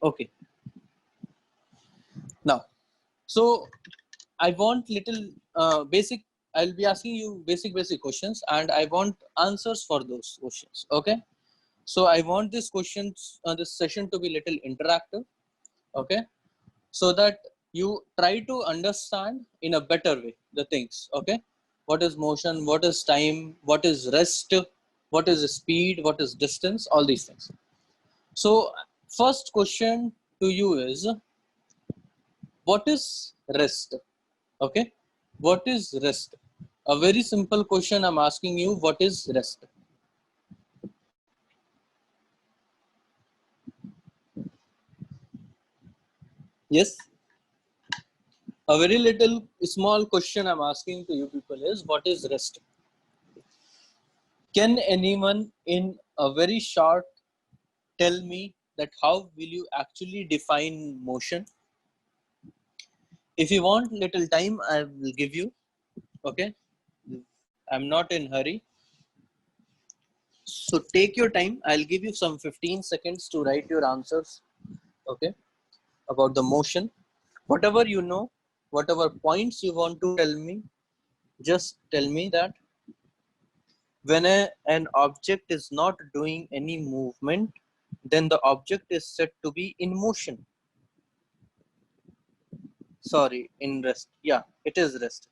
Okay. Now, so I want little basic. I'll be asking you basic questions, and I want answers for those questions. Okay. So I want this questions, this session to be little interactive. Okay. So that you try to understand in a better way the things. Okay. What is motion? What is time? What is rest? What is speed? What is distance? All these things. So first question to you is, what is rest? Okay. What is rest? A very simple question I'm asking you. What is rest? Yes. A very little small question I'm asking to you people is, what is rest? Can anyone in a very short tell me that how will you actually define motion? If you want little time, I will give you. Okay. I'm not in hurry. So take your time. I'll give you some 15 seconds to write your answers. Okay. About the motion. Whatever you know, whatever points you want to tell me, just tell me that. When an object is not doing any movement, then the object is said to be in motion. Sorry, in rest. Yeah, it is rest.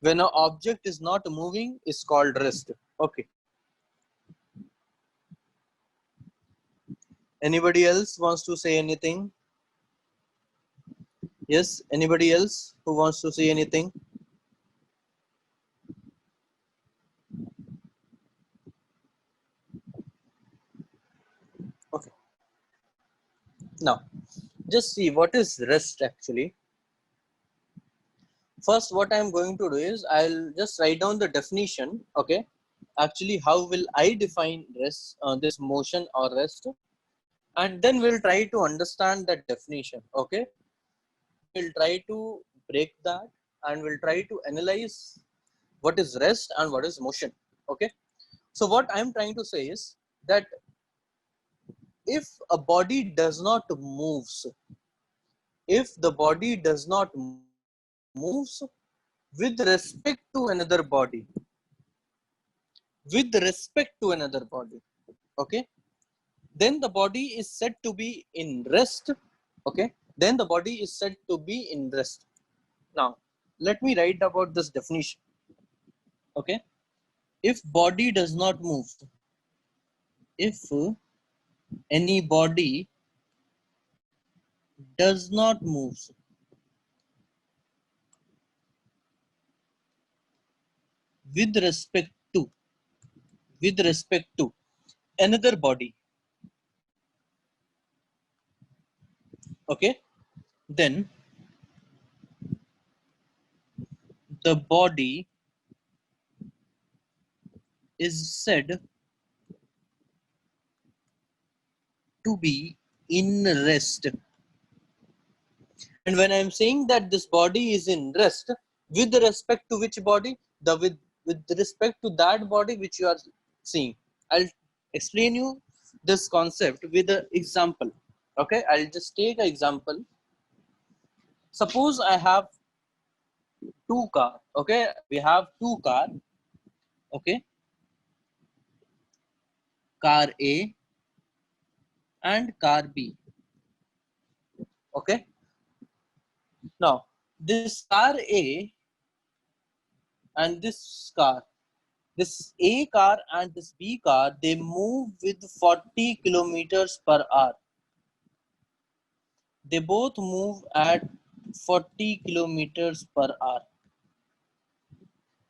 When an object is not moving, is called rest. Okay. Anybody else wants to say anything? Yes, anybody else who wants to say anything? Okay. Now, just see what is rest actually. First, what I'm going to do is I'll just write down the definition. Okay. Actually, how will I define rest, this motion or rest? And then we'll try to understand that definition. Okay. We'll try to break that and we'll try to analyze what is rest and what is motion. Okay. So what I'm trying to say is that if a body does not moves, if the body does not moves with respect to another body, with respect to another body, okay, then the body is said to be in rest. Okay, then the body is said to be in rest. Now, let me write about this definition. Okay, if body does not move, if any body does not move with respect to, with respect to another body, okay, then the body is said to be in rest. And when I'm saying that this body is in rest, with respect to which body? With respect to that body which you are seeing. I'll explain you this concept with an example. Okay, I'll just take an example. Suppose I have two car. Okay, we have two car. Okay, car A and car B. Okay, now this car A and this A car and this B car, they move with 40 kilometers per hour. They both move at 40 kilometers per hour.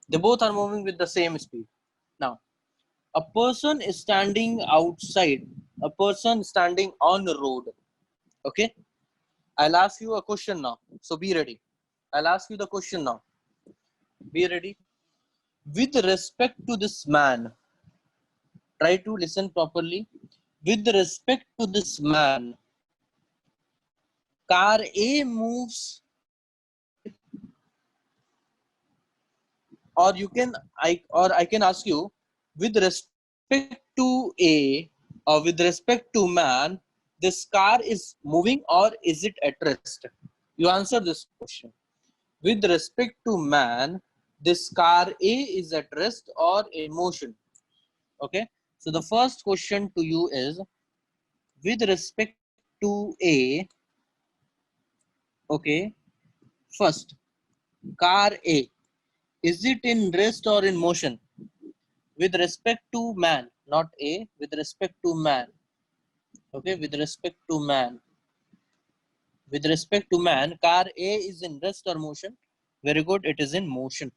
They both are moving with the same speed. Now, a person is standing outside, a person standing on the road. Okay, I'll ask you a question now. So be ready. I'll ask you the question now. Be ready. With respect to this man, try to listen properly. With respect to this man, car A moves, or I can ask you, with respect to A or with respect to man, this car is moving or is it at rest? You answer this question. With respect to man, this car A is at rest or in motion. Okay. So the first question to you is, with respect to A, okay, first, car A, is it in rest or in motion? With respect to man, not A, with respect to man. Okay, with respect to man. With respect to man, car A is in rest or motion? Very good, it is in motion.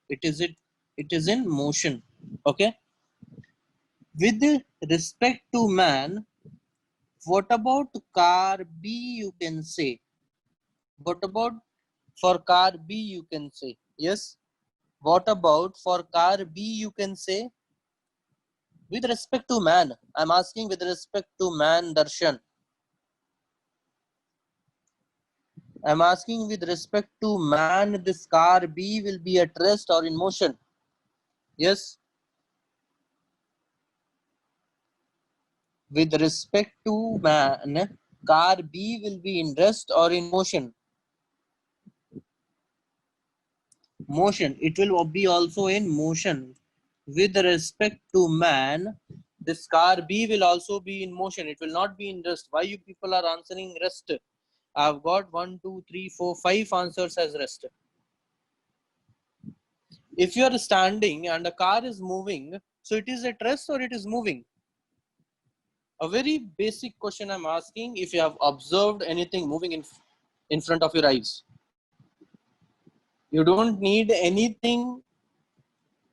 It is in motion. Okay. With respect to man, what about car B you can say? What about for car B you can say? Yes. What about for car B you can say? With respect to man, I'm asking with respect to man, Darshan. I'm asking with respect to man, this car B will be at rest or in motion? Yes. With respect to man, car B will be in rest or in motion? Motion. It will be also in motion. With respect to man, this car B will also be in motion. It will not be in rest. Why you people are answering rest? I've got 1, 2, 3, 4, 5 answers as rest. If you are standing and a car is moving, so it is at rest or it is moving? A very basic question I'm asking, if you have observed anything moving in front of your eyes. You don't need anything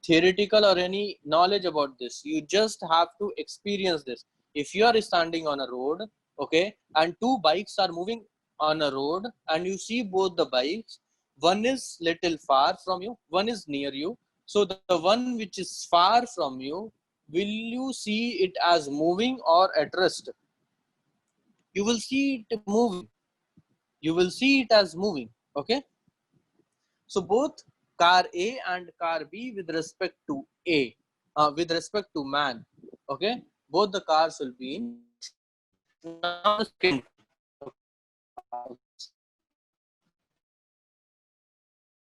theoretical or any knowledge about this. You just have to experience this. If you are standing on a road, okay, and two bikes are moving on a road and you see both the bikes, one is little far from you, one is near you. So the one which is far from you, will you see it as moving or at rest? You will see it moving. You will see it as moving. Okay. So both car A and car B with respect to A, with respect to man, okay, both the cars will be in. Now the second,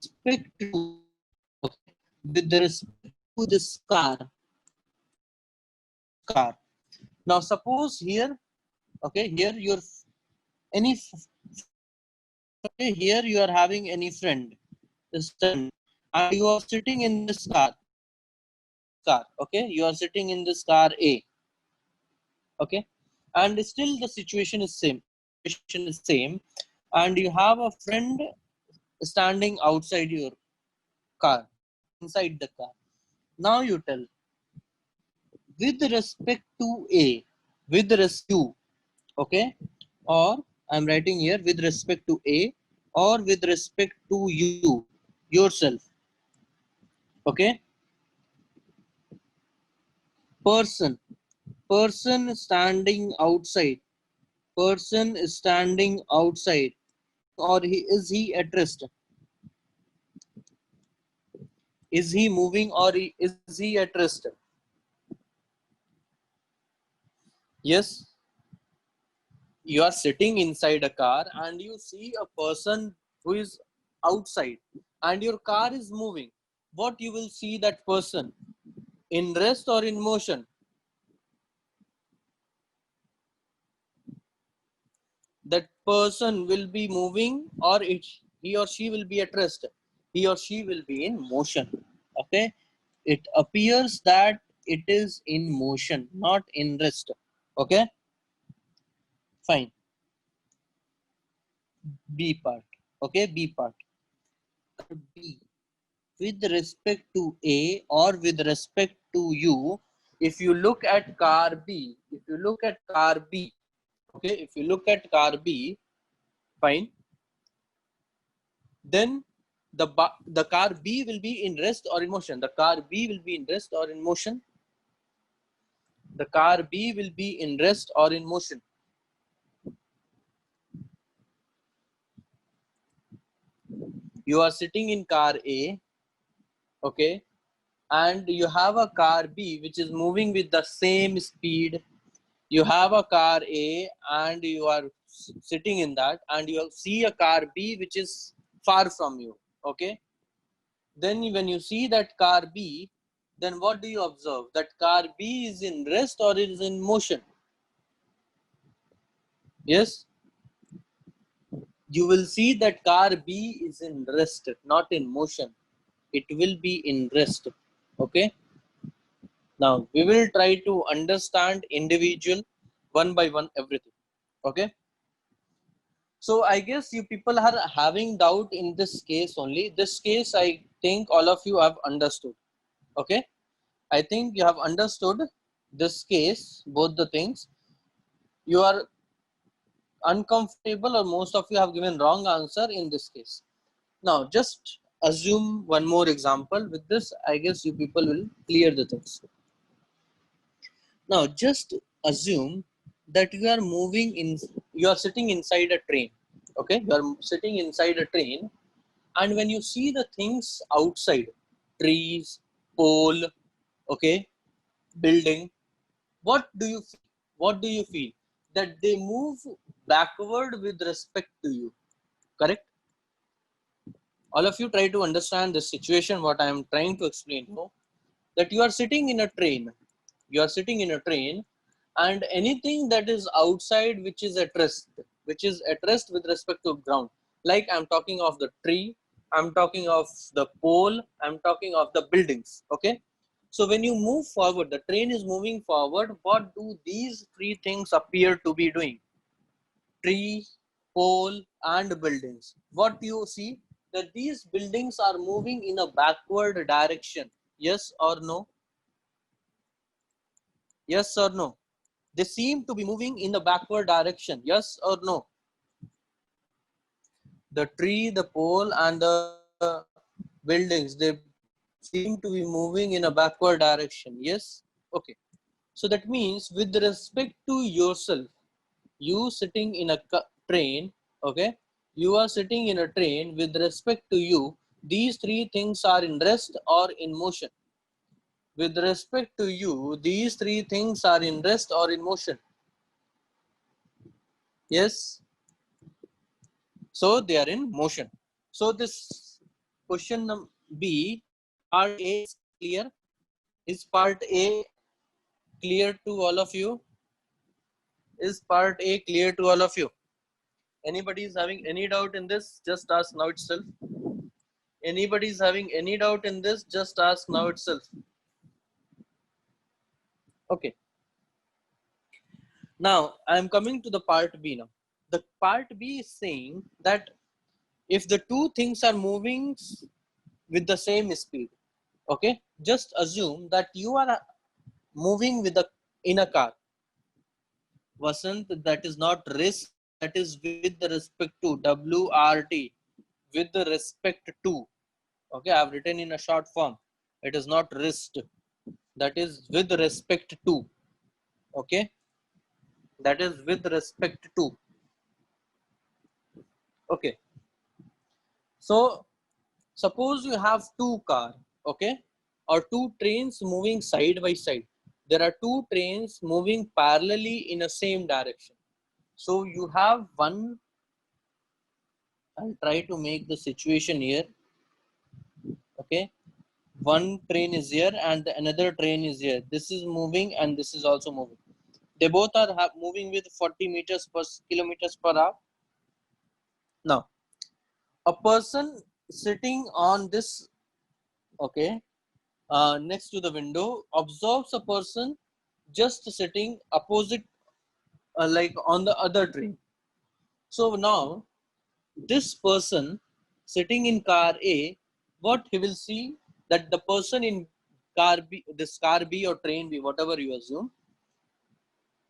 respect to, okay, with respect to this car. Now suppose here, okay, here you're any, okay, here you are having any friend, and you are sitting in this car, okay, you are sitting in this car A, okay, and still the situation is same, and you have a friend standing outside your car, inside the car. Now you tell, with respect to A, with respect to, okay, or I'm writing here with respect to A or with respect to you yourself, okay, person standing outside, person is standing outside, or is he at rest? Is he moving or is he at rest? Yes. You are sitting inside a car and you see a person who is outside and your car is moving. What you will see that person? In rest or in motion? That person will be moving or he or she will be at rest? He or she will be in motion. Okay. It appears that it is in motion, not in rest. Okay. Fine. B part. Okay. B part. B. With respect to A or with respect to you, if you look at car B, okay, if you look at car B, fine, then the car B will be in rest or in motion. The car B will be in rest or in motion. The car B will be in rest or in motion. You are sitting in car A, okay, and you have a car B which is moving with the same speed, You have a car A and you are sitting in that, and you see a car B which is far from you. Okay. Then when you see that car B, then what do you observe? That car B is in rest or is in motion? Yes. You will see that car B is in rest, not in motion. It will be in rest. Okay. Now we will try to understand individual one by one everything. Okay. So I guess you people are having doubt in this case only. This case I think all of you have understood. Okay. I think you have understood this case, both the things. You are uncomfortable or most of you have given wrong answer in this case. Now just assume one more example. With this, I guess you people will clear the things. Now just assume that you are sitting inside a train. Okay, you are sitting inside a train, and when you see the things outside, trees, pole, okay, building, what do you feel? What do you feel? That they move backward with respect to you, correct? All of you try to understand this situation, what I am trying to explain you, that you are sitting in a train. You are sitting in a train, and anything that is outside which is at rest with respect to ground, like I'm talking of the tree, I'm talking of the pole, I'm talking of the buildings. Okay, so when you move forward, the train is moving forward, what do these three things appear to be doing? Tree, pole, and buildings. What you see, that these buildings are moving in a backward direction. Yes or no? Yes or no? They seem to be moving in the backward direction. Yes or no? The tree, the pole, and the buildings, they seem to be moving in a backward direction. Yes? Okay. So that means with respect to yourself, you sitting in a train, okay, you are sitting in a train, with respect to you, these three things are in rest or in motion. With respect to you, these three things are in rest or in motion. Yes, so they are in motion. So this question B, part A is clear. Is part A clear to all of you? Is part A clear to all of you? Anybody is having any doubt in this? Just ask now itself. Anybody is having any doubt in this? Just ask now itself. Okay. Now I am coming to the part B now. The part B is saying that if the two things are moving with the same speed, okay, just assume that you are moving in a car. Vasant, that is not risk, that is with respect to WRT, with respect to. Okay, I have written in a short form. It is not wrist. That is with respect to. Okay, that is with respect to. Okay, so suppose you have two car, okay, or two trains moving side by side. There are two trains moving parallelly in the same direction. So you have one. I'll try to make the situation here. Okay, one train is here and another train is here. This is moving and this is also moving. They both are moving with 40 meters per kilometers per hour. Now, a person sitting on this, okay, next to the window, observes a person just sitting opposite, like on the other train. So now, this person sitting in car A, what he will see, that the person in car B, this car B or train B, whatever you assume.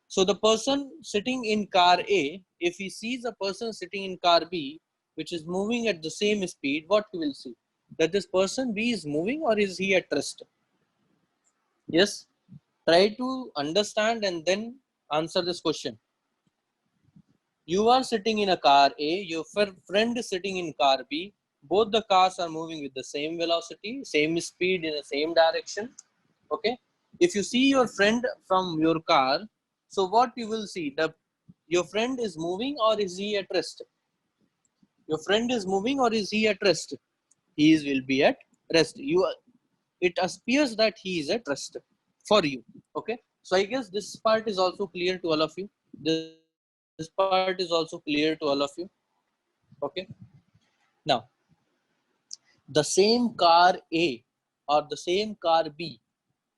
So the person sitting in car A, if he sees a person sitting in car B, which is moving at the same speed, what he will see? That this person B is moving or is he at rest? Yes. Try to understand and then answer this question. You are sitting in a car A, your friend is sitting in car B. Both the cars are moving with the same velocity, same speed in the same direction. Okay. If you see your friend from your car, So what you will see, your friend is moving or is he at rest? Your friend is moving or is he at rest? Will be at rest. It appears that he is at rest for you. Okay. So I guess this part is also clear to all of you. This part is also clear to all of you. Okay. Now, the same car A or the same car B.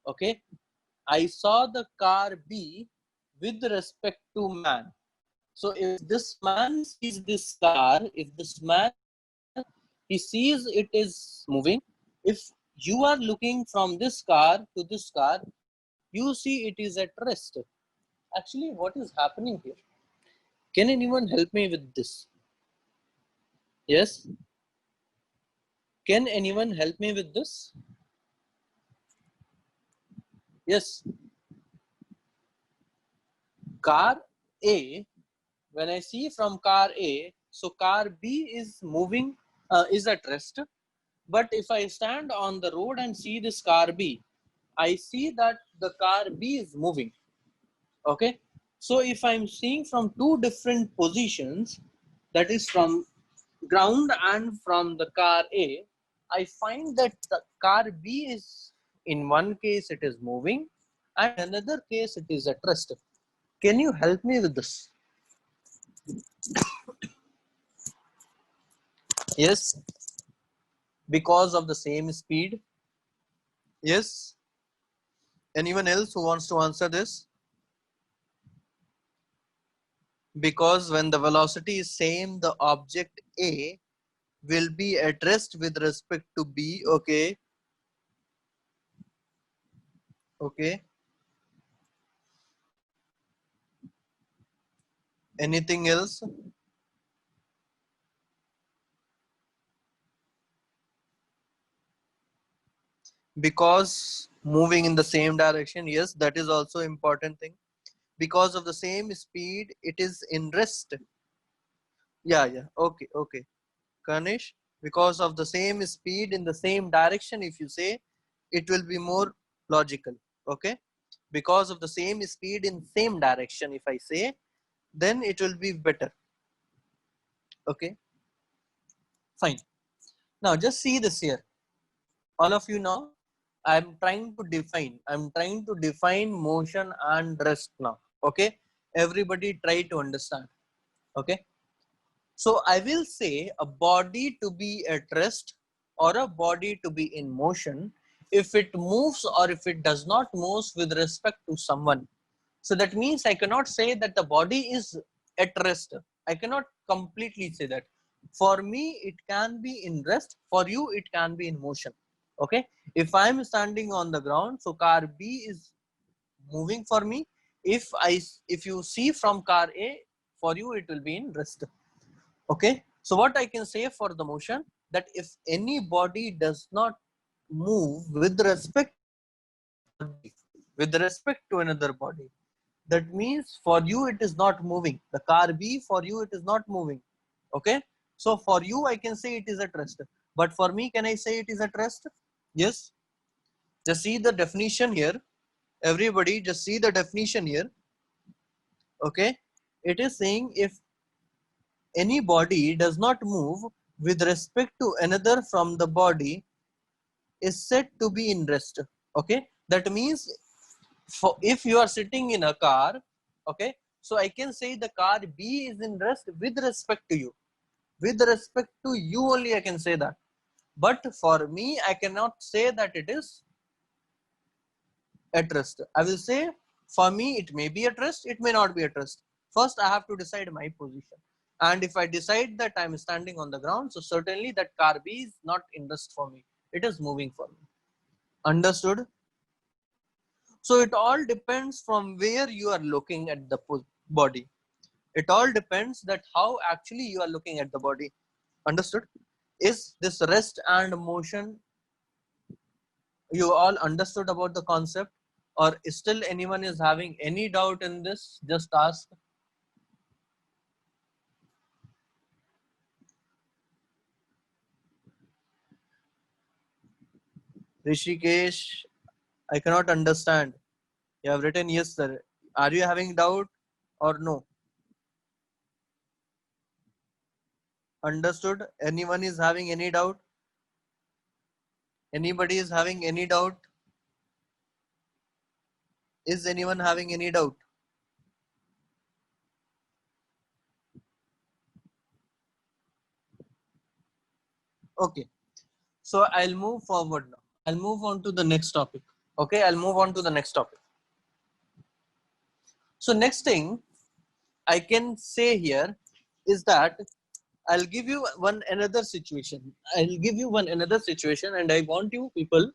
Okay. I saw the car B with respect to man. So if this man sees this car, if this man he sees it is moving, if you are looking from this car to this car, you see it is at rest. Actually, what is happening here? Can anyone help me with this? Yes? Can anyone help me with this? Yes. Car A, when I see from car A, so car B is moving, is at rest. But if I stand on the road and see this car B, I see that the car B is moving. Okay. So if I'm seeing from two different positions, that is from ground and from the car A, I find that the car B is, in one case it is moving and another case it is at rest. Can you help me with this? Yes, because of the same speed. Yes. Anyone else who wants to answer this? Because when the velocity is same, the object A will be at rest with respect to B. Okay. Okay. Anything else? Because moving in the same direction, yes, that is also important thing. Because of the same speed, it is in rest. Yeah. Okay. Kanish, because of the same speed in the same direction, if you say, it will be more logical. Okay. Because of the same speed in same direction, if I say, then it will be better. Okay. Fine. Now just see this here. All of you now, I'm trying to define motion and rest now. Okay. Everybody try to understand. Okay. So I will say a body to be at rest or a body to be in motion if it moves or if it does not move with respect to someone. So that means I cannot say that the body is at rest. I cannot completely say that. For me, it can be in rest. For you, it can be in motion. Okay. If I'm standing on the ground, so car B is moving for me. If you see from car A, for you, it will be in rest. Okay. So what I can say for the motion, that if any body does not move with respect with respect to another body, that means for you it is not moving. The car B, for you it is not moving. Okay. So for you I can say it is at rest. But for me, can I say it is at rest? Yes. Just see the definition here. Everybody just see the definition here. Okay. It is saying if any body does not move with respect to another from the body is said to be in rest. Okay. That means if you are sitting in a car, okay, so I can say the car B is in rest with respect to you. With respect to you only I can say that. But for me, I cannot say that it is at rest. I will say for me it may be at rest, it may not be at rest. First I have to decide my position. And if I decide that I'm standing on the ground, so certainly that car B is not in rest for me. It is moving for me. Understood? So it all depends from where you are looking at the body. It all depends that how actually you are looking at the body. Understood? Is this rest and motion, you all understood about the concept, or still anyone is having any doubt in this? Just ask. Rishikesh, I cannot understand. You have written yes, sir. Are you having doubt or no? Understood? Anyone is having any doubt? Anybody is having any doubt? Is anyone having any doubt? Okay. So I'll move forward now. I'll move on to the next topic. Okay, I'll move on to the next topic. So next thing I can say here is that I'll give you one another situation. I'll give you one another situation, and I want you people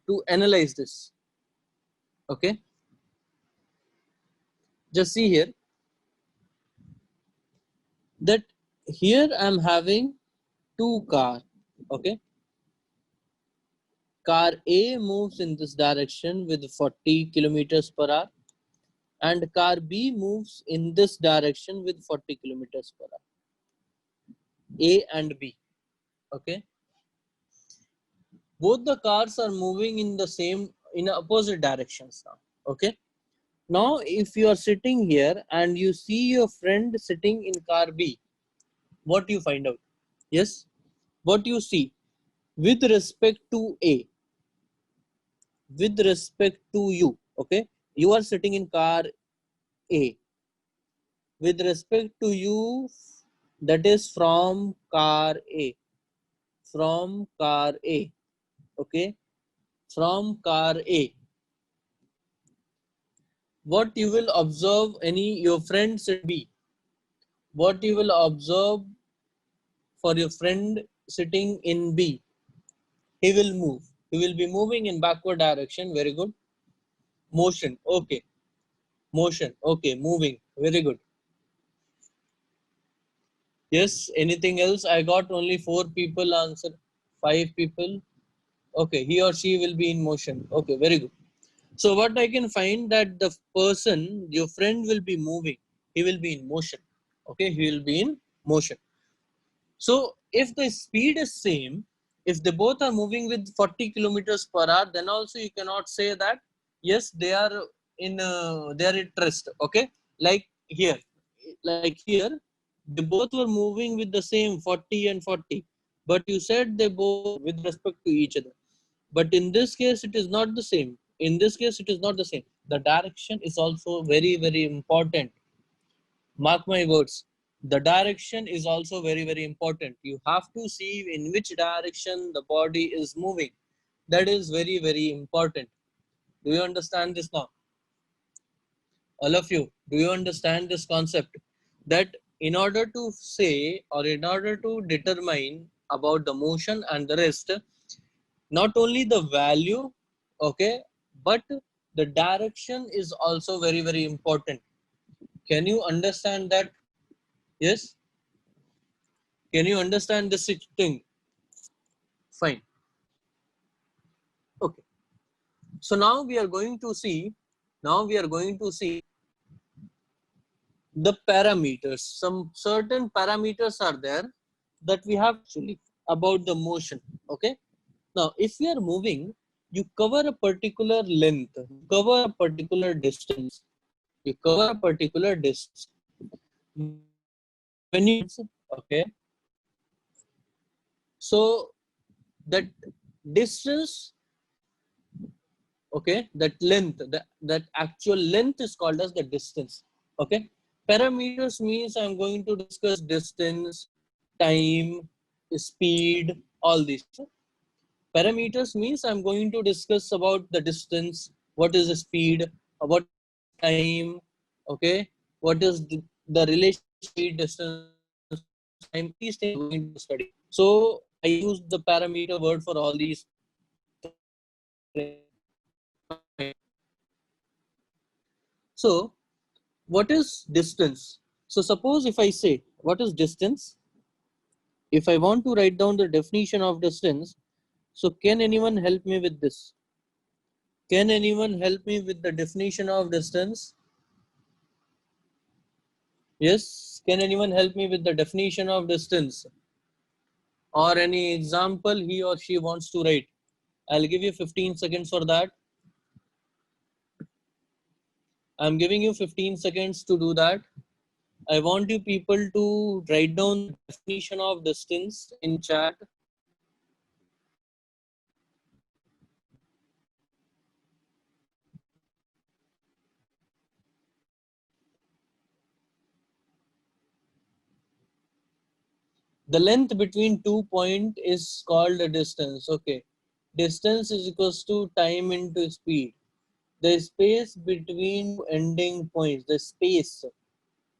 to analyze this. Okay. Just see here that here I'm having two cars. Okay. Car A moves in this direction with 40 kilometers per hour, and car B moves in this direction with 40 kilometers per hour. A and B. Okay. Both the cars are moving in opposite directions now. Okay. Now, if you are sitting here and you see your friend sitting in car B, what do you find out? Yes. What you see with respect to A, with respect to you. Okay. You are sitting in car A. With respect to you, that is from car A. From car A. Okay. From car A. What you will observe your friends at B. What you will observe for your friend sitting in B. He will move. He will be moving in backward direction. Very good. Motion. Okay. Motion. Okay. Moving. Very good. Yes. Anything else? I got only 4 people answer. 5 people. Okay. He or she will be in motion. Okay. Very good. So what I can find that the person, your friend will be moving. He will be in motion. Okay. He will be in motion. So if the speed is same, if they both are moving with 40 kilometers per hour, then also you cannot say that yes they are at rest. Okay, like here they both were moving with the same 40 and 40, but you said they both with respect to each other. But in this case, it is not the same. In this case, it is not the same. The direction is also very, very important. Mark my words. The direction is also very, very important. You have to see in which direction the body is moving. That is very, very important. Do you understand this now? All of you, do you understand this concept? That in order to say or in order to determine about the motion and the rest, not only the value, okay, but the direction is also very, very important. Can you understand that? Yes? Can you understand this thing? Fine. Okay. So now we are going to see, the parameters. Some certain parameters are there that we have actually about the motion. Okay. Now, if we are moving, you cover a particular length, you cover a particular distance, you cover a particular distance. When you, okay, so that distance, okay, that length, that actual length is called as the distance. Okay, parameters means I'm going to discuss distance, time, speed, all these. Parameters means I'm going to discuss about the distance, what is the speed, what time, okay, what is the relation speed, distance, time, these things I'm going to study. So I use the parameter word for all these. So what is distance? So suppose if I say what is distance, if I want to write down the definition of distance, so can anyone help me with this? Can anyone help me with the definition of distance? Yes, can anyone help me with the definition of distance? Or any example he or she wants to write? I'll give you 15 seconds for that. I'm giving you 15 seconds to do that. I want you people to write down the definition of distance in chat. The length between 2 points is called a distance. Okay. Distance is equals to time into speed. The space between ending points, the space.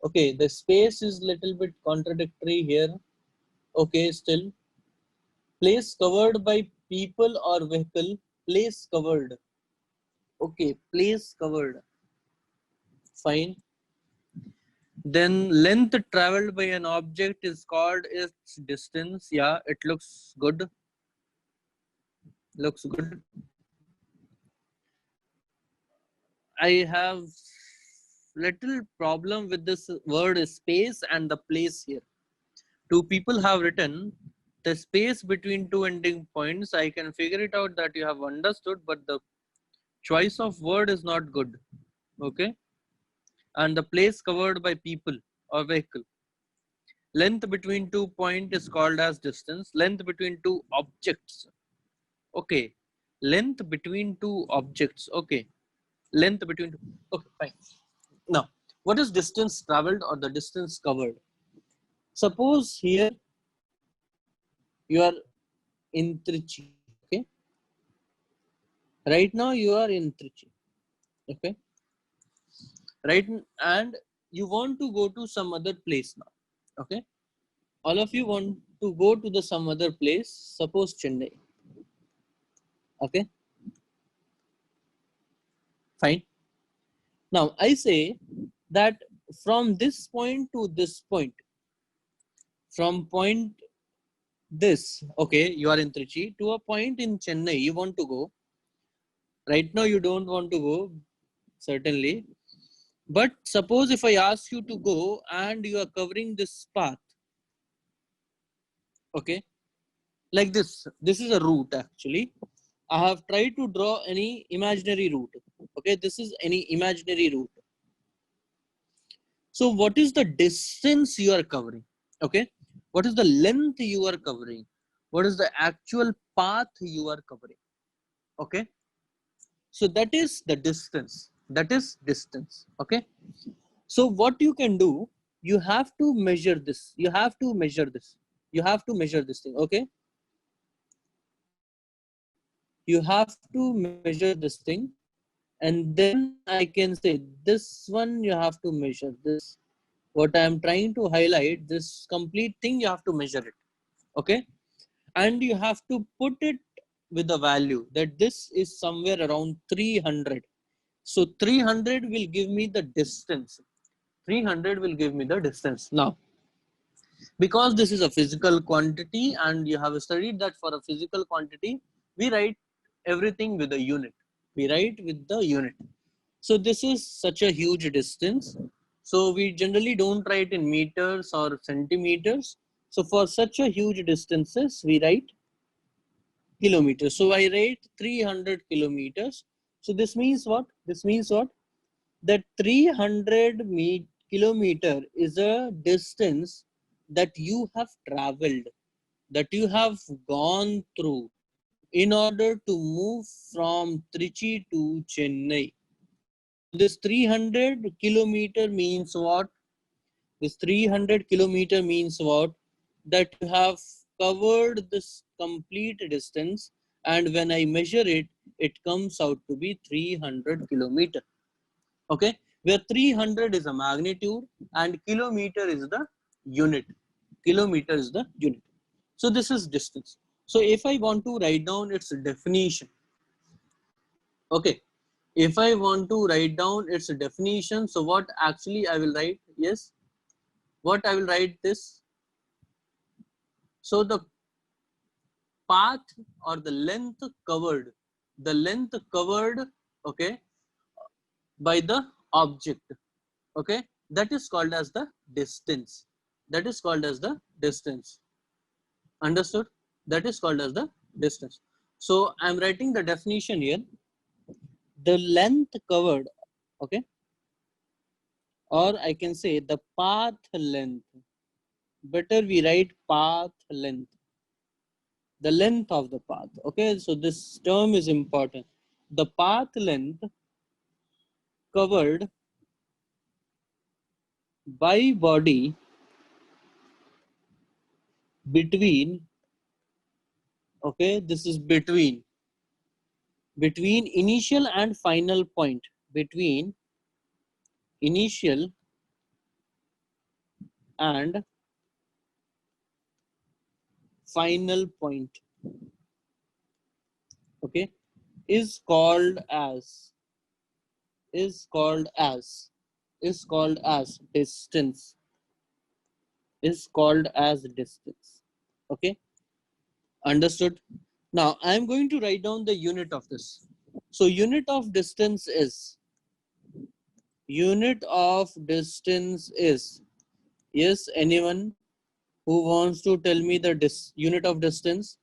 Okay, the space is little bit contradictory here. Okay, still. Place covered by people or vehicle. Place covered. Okay, place covered. Fine. Then length traveled by an object is called its distance. Yeah, it looks good. Looks good. I have little problem with this word space and the place here. Two people have written the space between two ending points. I can figure it out that you have understood, but the choice of word is not good. Okay. And the place covered by people or vehicle. Length between 2 points is called as distance. Length between two objects. Okay. Length between two objects. Okay. Length between two. Okay, fine. Now, what is distance traveled or the distance covered? Suppose here you are in Trichy. Okay. Right now you are in Trichy. Okay. Right. And you want to go to some other place now. Okay. All of you want to go to the some other place. Suppose Chennai. Okay. Fine. Now I say that from this point to this point, from point this, okay, you are in Trichy to a point in Chennai, you want to go. Right now you don't want to go, certainly. But suppose if I ask you to go and you are covering this path, okay, like this is a route actually. I have tried to draw any imaginary route. Okay, this is any imaginary route. So what is the distance you are covering? Okay, what is the length you are covering? What is the actual path you are covering? Okay, so that is the distance. That is distance. Okay, so what you can do, you have to measure this. You have to measure this. You have to measure this thing. Okay, you have to measure this thing, and then I can say this one you have to measure this. What I am trying to highlight, this complete thing you have to measure it. Okay, and you have to put it with a value that this is somewhere around 300. So 300 will give me the distance. 300 will give me the distance. Now, because this is a physical quantity and you have studied that for a physical quantity, we write everything with a unit. We write with the unit. So this is such a huge distance. So we generally don't write in meters or centimeters. So for such a huge distances, we write kilometers. So I write 300 kilometers. So this means what? This means what? That 300 kilometer is a distance that you have traveled, that you have gone through in order to move from Trichy to Chennai. This 300 kilometer means what? This 300 kilometer means what? That you have covered this complete distance, and when I measure it, it comes out to be 300 kilometer. Okay, where 300 is a magnitude and kilometer is the unit. Kilometer is the unit. So this is distance. So if I want to write down its definition, okay, if I want to write down its definition, so what actually I will write? Yes, what I will write this. So the path or the length covered, okay, by the object, okay, that is called as the distance. That is called as the distance. Understood? That is called as the distance. So I'm writing the definition here. The length covered, okay, or I can say the path length. Better we write path length, the length of the path. Okay, so this term is important. The path length covered by body between, okay, this is between initial and final point, between initial and final point, okay, is called as is called as distance, is called as distance. Okay, understood. Now I'm going to write down the unit of this. So unit of distance is, yes, anyone who wants to tell me the unit of distance?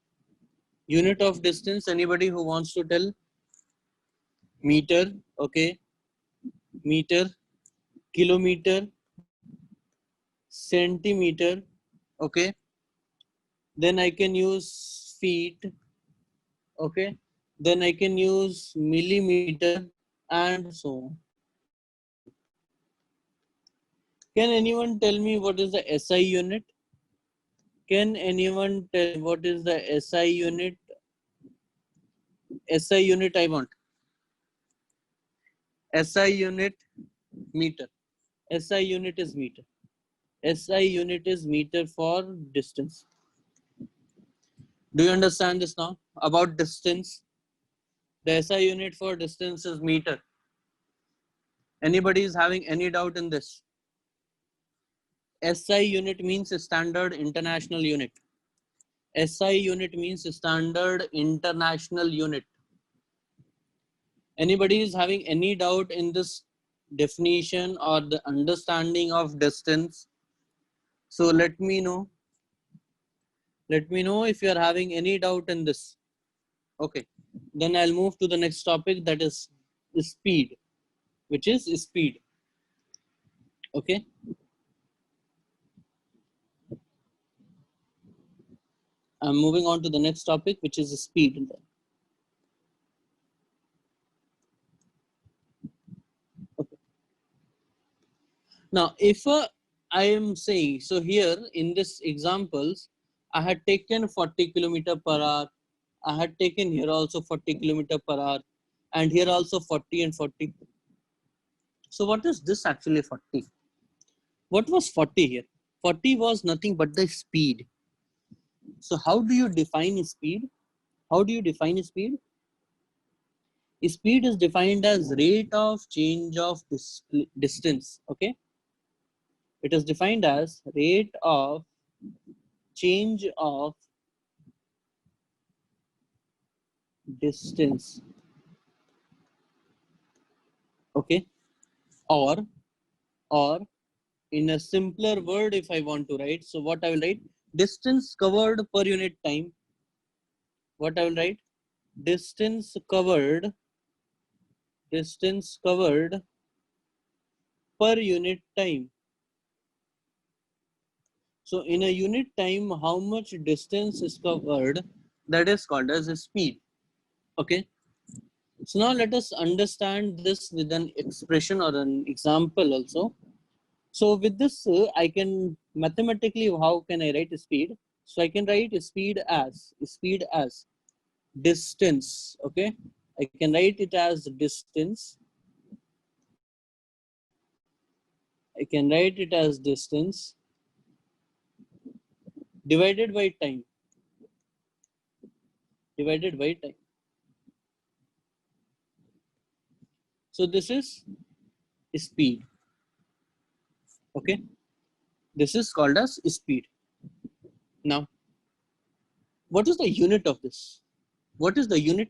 Unit of distance, anybody who wants to tell? Meter, okay, meter, kilometer, centimeter, okay, then I can use feet, okay, then I can use millimeter and so on. Can anyone tell me what is the SI unit? Can anyone tell what is the SI unit? SI unit I want. SI unit, meter. SI unit is meter. SI unit is meter for distance. Do you understand this now? About distance, the SI unit for distance is meter. Anybody is having any doubt in this? SI unit means standard international unit. SI unit means standard international unit. Anybody is having any doubt in this definition or the understanding of distance? So let me know. Let me know if you are having any doubt in this. Okay, then I'll move to the next topic, that is speed, which is speed. Okay. I'm moving on to the next topic, which is speed. Okay. Now, if I am saying, so here in this examples, I had taken 40 kilometer per hour. I had taken here also 40 kilometer per hour, and here also 40 and 40. So what is this actually 40? What was 40 here? 40 was nothing but the speed. So how do you define speed? How do you define speed? Speed is defined as rate of change of distance. Okay. It is defined as rate of change of distance. Okay. Or in a simpler word, if I want to write, so what I will write? Distance covered per unit time. What I will write? Distance covered per unit time. So in a unit time, how much distance is covered, that is called as a speed. Okay. So now let us understand this with an expression or an example also. So with this, I can mathematically, how can I write speed? So I can write speed as distance. Okay. I can write it as distance. I can write it as distance divided by time. Divided by time. So this is speed. Okay. This is called as speed. Now, what is the unit of this? What is the unit?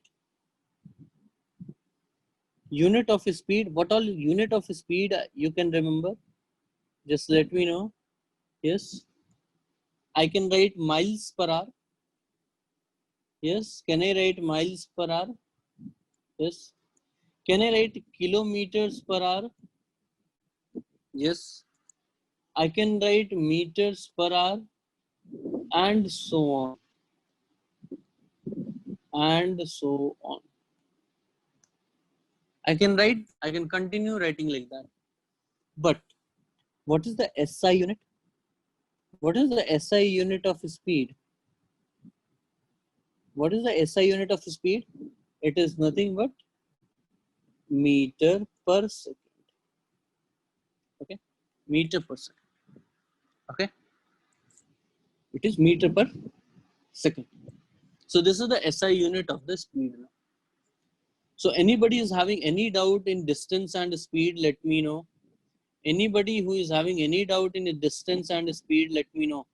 Unit of speed. What all unit of speed you can remember? Just let me know. Yes. I can write miles per hour. Yes. Can I write miles per hour? Yes. Can I write kilometers per hour? Yes. I can write meters per hour and so on and so on. I can continue writing like that. But what is the SI unit? What is the SI unit of speed? What is the SI unit of speed? It is nothing but meter per second. Okay, meter per second. Okay, it is meter per second. So this is the SI unit of the speed. So anybody is having any doubt in distance and speed, let me know. Anybody who is having any doubt in the distance and speed, let me know.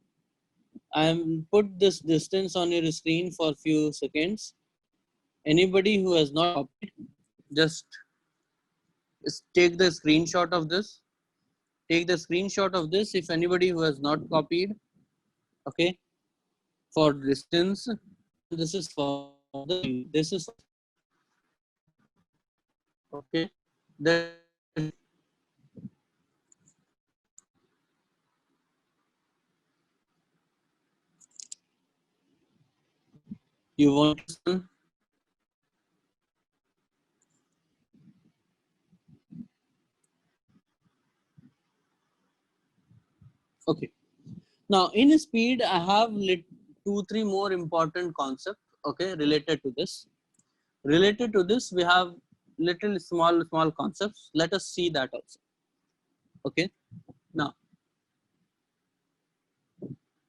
I am put this distance on your screen for few seconds. Anybody who has not copied, just take the screenshot of this. Take the screenshot of this. If anybody who has not copied, okay, for distance, this is for the this is okay. Then you want to okay. Now in speed, I have two, three more important concepts. Okay, related to this. Related to this, we have little small concepts. Let us see that also. Okay. Now,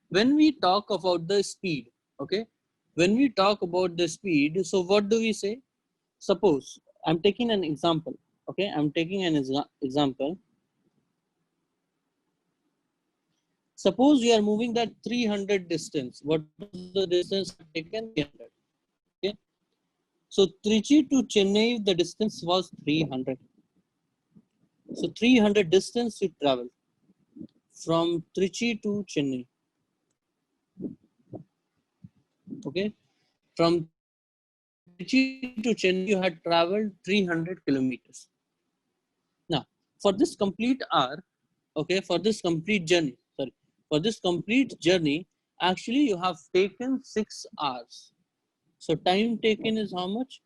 when we talk about the speed, okay, when we talk about the speed, so what do we say? Suppose I'm taking an example. Okay, I'm taking an example. Suppose you are moving that 300 distance. What is the distance taken? 300. Okay. So Trichy to Chennai, the distance was 300. So 300 distance you travel from Trichy to Chennai. Okay. From Trichy to Chennai, you had traveled 300 kilometers. Now, for this complete hour, okay, for this complete journey, actually you have taken 6 hours. So time taken is how much?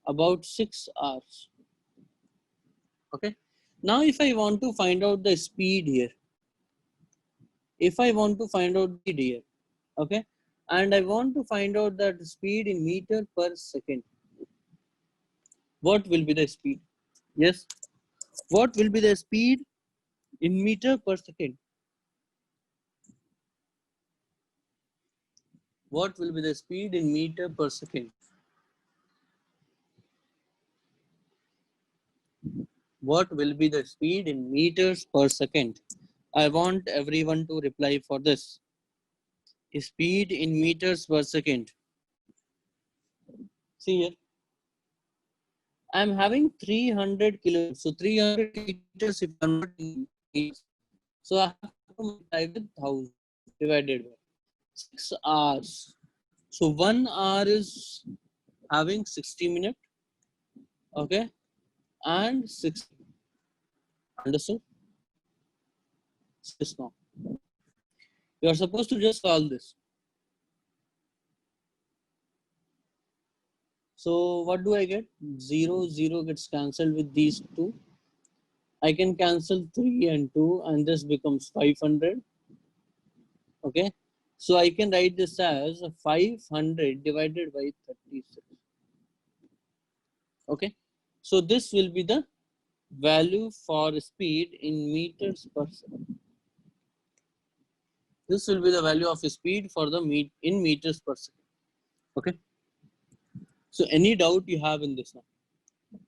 About 6 hours. Okay. Now, if I want to find out the speed here, okay, and I want to find out that speed in meter per second, what will be the speed? Yes. What will be the speed in meter per second? What will be the speed in meter per second? What will be the speed in meters per second? I want everyone to reply for this. Speed in meters per second. See here. I'm having 300 kilometers. So 300 meters if convert in meters. So I have to multiply with 1000 divided by 6 hours. So 1 hour is having 60 minutes. Okay. And 6. Understood? This now. You are supposed to just solve this. So what do I get? 0, 0 gets cancelled with these two. I can cancel 3 and 2 and this becomes 500. Okay. So I can write this as 500 divided by 36. Okay. So this will be the value for speed in meters per second. This will be the value of speed for the in meters per second. Okay. So any doubt you have in this now?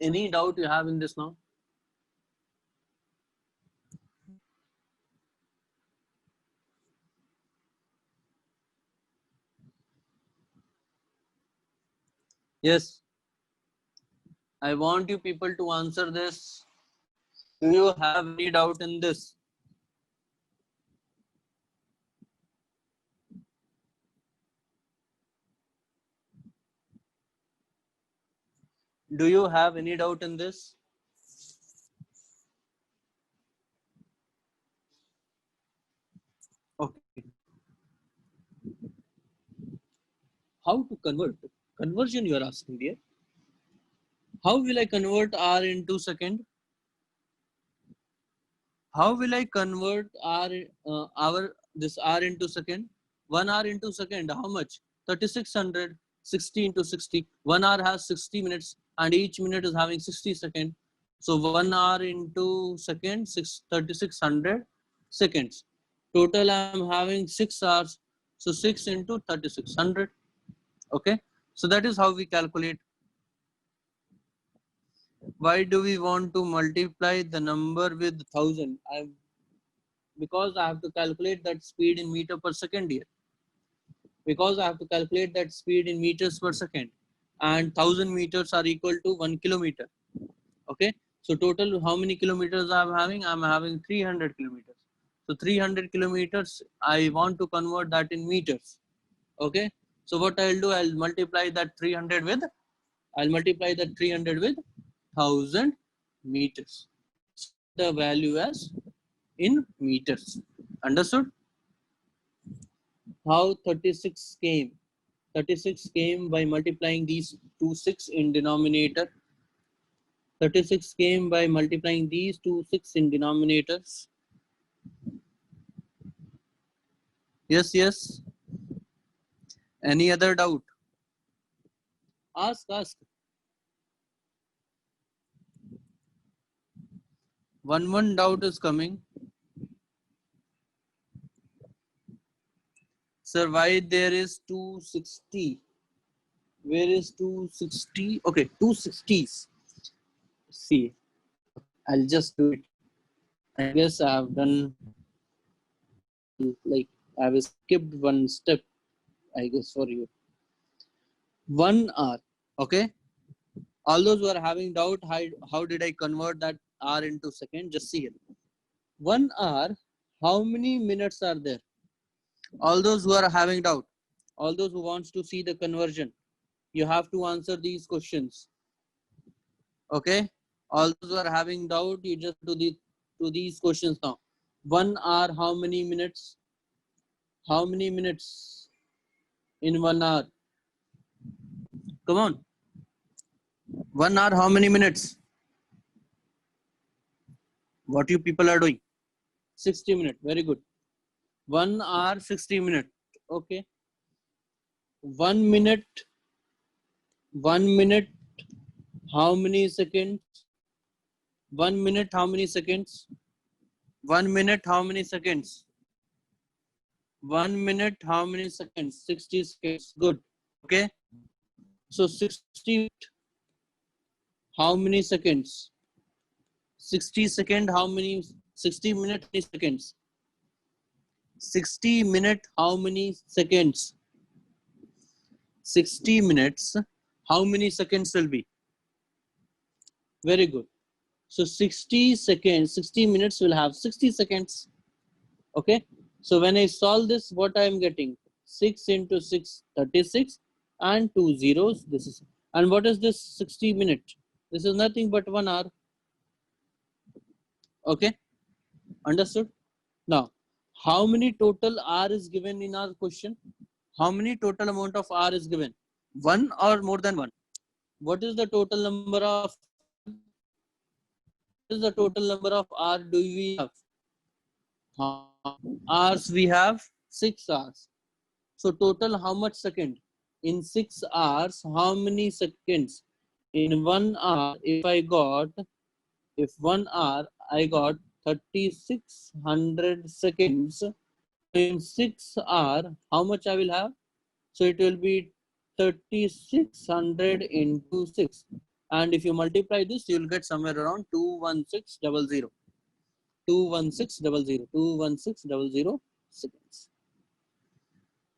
Any doubt you have in this now? Yes. I want you people to answer this. Do you have any doubt in this? Do you have any doubt in this? Okay. How to convert? Conversion you are asking, dear. How will I convert R into second? How will I convert this R into second? 1 hour into second, how much? 3600, 60 into 60. 1 hour has 60 minutes and each minute is having 60 seconds. So 1 hour into second, 3600 seconds. Total I'm having 6 hours. So 6 into 3600. Okay. So that is how we calculate. Why do we want to multiply the number with 1000? Because I have to calculate that speed in meter per second here. Because I have to calculate that speed in meters per second, and 1000 meters are equal to 1 kilometer. Okay, so total how many kilometers I'm having? I'm having 300 kilometers. So 300 kilometers, I want to convert that in meters. Okay, so what I'll do, I'll multiply that 300 with 1000 meters. The value as in meters. Understood? How 36 came? 36 came by multiplying these two 6 in denominator. 36 came by multiplying these two 6 in denominators. Yes, yes. Any other doubt? Ask. One doubt is coming. Sir, why there is 260? Where is 260? Okay, 260s. See, I'll just do it. I guess I've done, like, I've skipped one step, I guess, for you. 1 hour. Okay. All those who are having doubt, how did I convert that hour into second? Just see here. 1 hour, how many minutes are there? All those who are having doubt, all those who wants to see the conversion, you have to answer these questions. Okay. All those who are having doubt, you just do these questions now. 1 hour, how many minutes? How many minutes in 1 hour? Come on. 1 hour, how many minutes? What you people are doing? 60 minutes. Very good. 1 hour, 60 minutes. Okay. 1 minute. 1 minute. How many seconds? 1 minute, how many seconds? 1 minute, how many seconds? 1 minute, how many seconds? 60 seconds. Good. Okay. So 60, how many seconds? 60 second, how many? 60 minute, how many seconds? 60 minute, how many seconds? 60 minutes, how many seconds will be? Very good. So 60 seconds, 60 minutes will have 60 seconds. Okay. So when I solve this, what I am getting? 6 into 6, 36, and 2 zeros. This is, and what is this 60 minute? This is nothing but 1 hour. Okay. Understood? Now, how many total R is given in our question? How many total amount of R is given? 1 or more than 1? What is the total number of R do we have? Hours we have 6 hours. So total how much second? In 6 hours, how many seconds? In 1 hour, if 1 hour I got 3600 seconds. In 6 hours, how much I will have? So it will be 3600 into 6. And if you multiply this, you will get somewhere around 21600. 21600 seconds.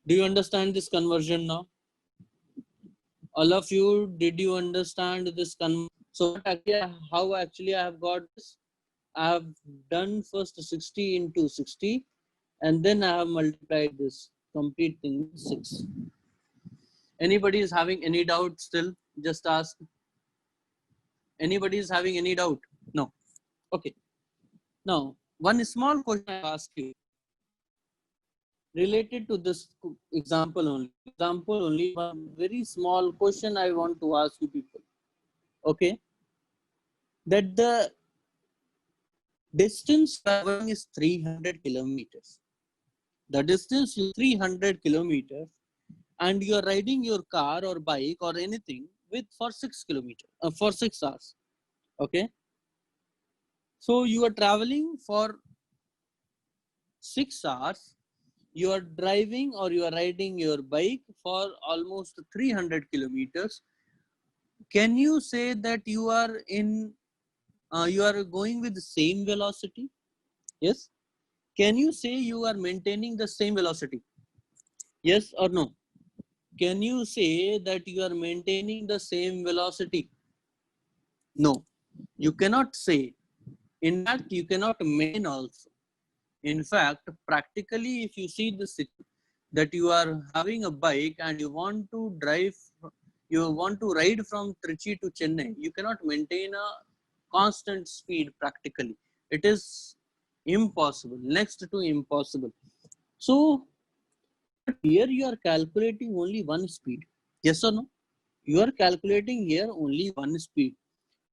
Do you understand this conversion now? All of you, did you understand this conversion? So how actually I have got this? I have done first 60 into 60 and then I have multiplied this complete thing with 6. Anybody is having any doubt still? Just ask. Anybody is having any doubt? No. Okay. Now, one small question I ask you related to this example only. Example only, one very small question I want to ask you people. Okay. That the distance traveling is 300 kilometers. The distance is 300 kilometers and you are riding your car or bike or anything with for 6 kilometers, for 6 hours. Okay. So you are traveling for 6 hours. You are driving or you are riding your bike for almost 300 kilometers. Can you say that you are you are going with the same velocity? Yes. Can you say you are maintaining the same velocity? Yes or no? Can you say that you are maintaining the same velocity? No, you cannot say. In fact, you cannot maintain also. In fact, practically, if you see this that you are having a bike and you want to drive, you want to ride from Trichy to Chennai, you cannot maintain a constant speed practically. It is impossible, next to impossible. So here you are calculating only one speed. Yes or no? You are calculating here only one speed.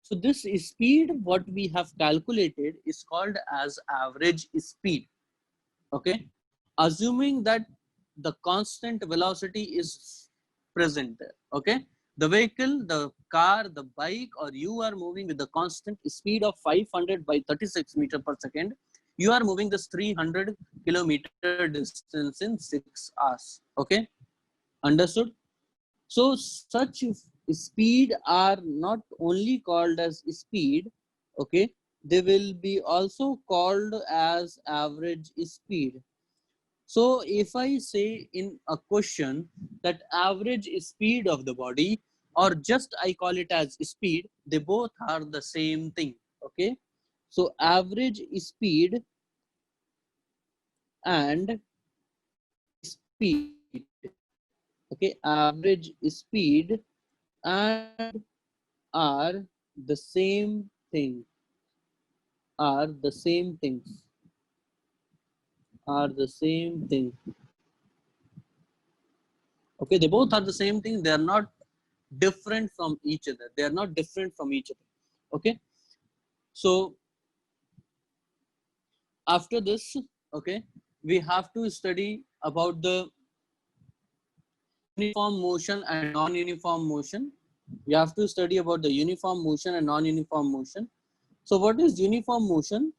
So this speed, what we have calculated is called as average speed. Okay. Assuming that the constant velocity is present there. Okay. The vehicle, the car, the bike, or you are moving with the constant speed of 500 by 36 meter per second. You are moving this 300 kilometer distance in 6 hours. Okay. Understood? So such speed are not only called as speed, okay, they will be also called as average speed. So if I say in a question that average speed of the body or just I call it as speed, they both are the same thing, okay. So average speed and speed, okay, average speed and are the same thing, are the same things, are the same thing. Okay, they both are the same thing. They are not different from each other. They are not different from each other. Okay. So after this, okay, we have to study about the uniform motion and non-uniform motion. We have to study about the uniform motion and non-uniform motion. So what is uniform motion?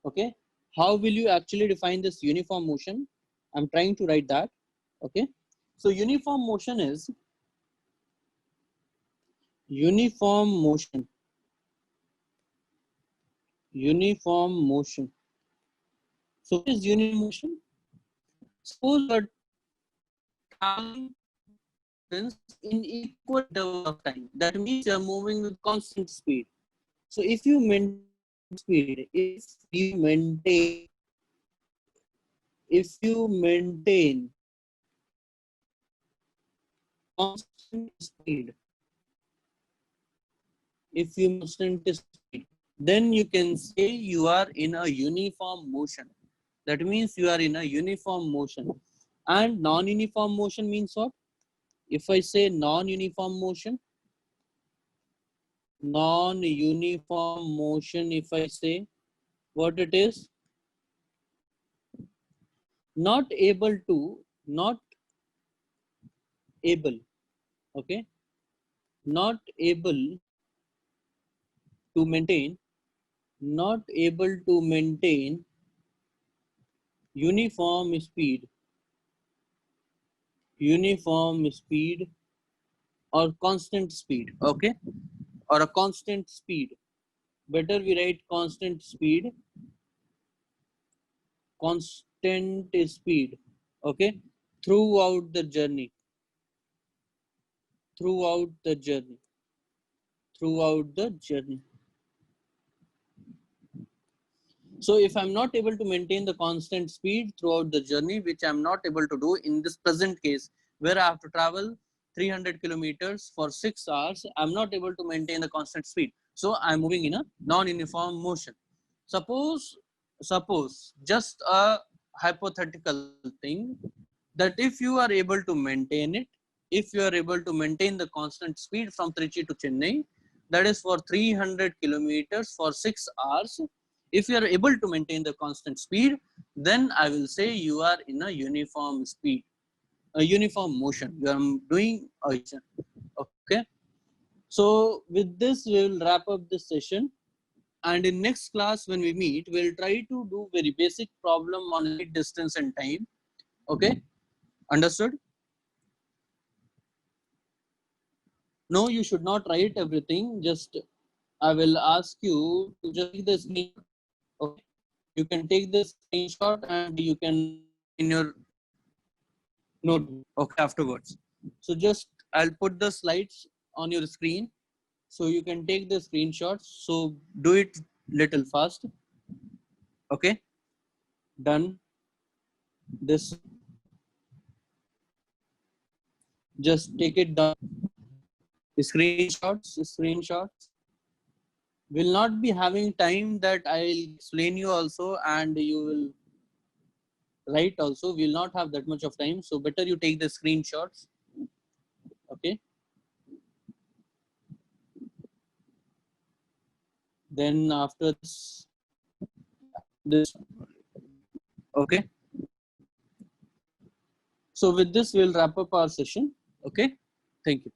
Okay, how will you actually define this uniform motion? I'm trying to write that. Okay, so uniform motion is uniform motion, uniform motion. So what is uniform motion? Suppose you are traveling in equal interval of time. That means you are moving with constant speed. So if you maintain speed, if you maintain constant speed, if you constant speed, then you can say you are in a uniform motion. That means you are in a uniform motion. And non-uniform motion means what? If I say non-uniform motion, if I say what it is, not able, okay, not able to maintain, uniform speed or constant speed, okay, or a constant speed. Better we write constant speed, okay, throughout the journey, throughout the journey. So if I'm not able to maintain the constant speed throughout the journey, which I'm not able to do in this present case, where I have to travel 300 kilometers for 6 hours, I'm not able to maintain the constant speed. So I'm moving in a non-uniform motion. Suppose just a hypothetical thing, that if you are able to maintain it, if you are able to maintain the constant speed from Trichy to Chennai, that is for 300 kilometers for 6 hours. If you are able to maintain the constant speed, then I will say you are in a uniform speed, a uniform motion. You are doing a motion. Okay. So with this, we will wrap up this session. And in next class, when we meet, we'll try to do very basic problem on speed, distance, and time. Okay. Understood? No, you should not write everything. Just I will ask you to just take the screen. Okay. You can take the screenshot and you can in your notebook. Okay. Afterwards. So just I'll put the slides on your screen, so you can take the screenshots. So do it little fast. Okay. Done. This. Just take it down. Screenshots. Will not be having time that I'll explain you also, and you will write also. We'll not have that much of time, so better you take the screenshots. Okay. Then after this, okay. So with this, we'll wrap up our session. Okay. Thank you.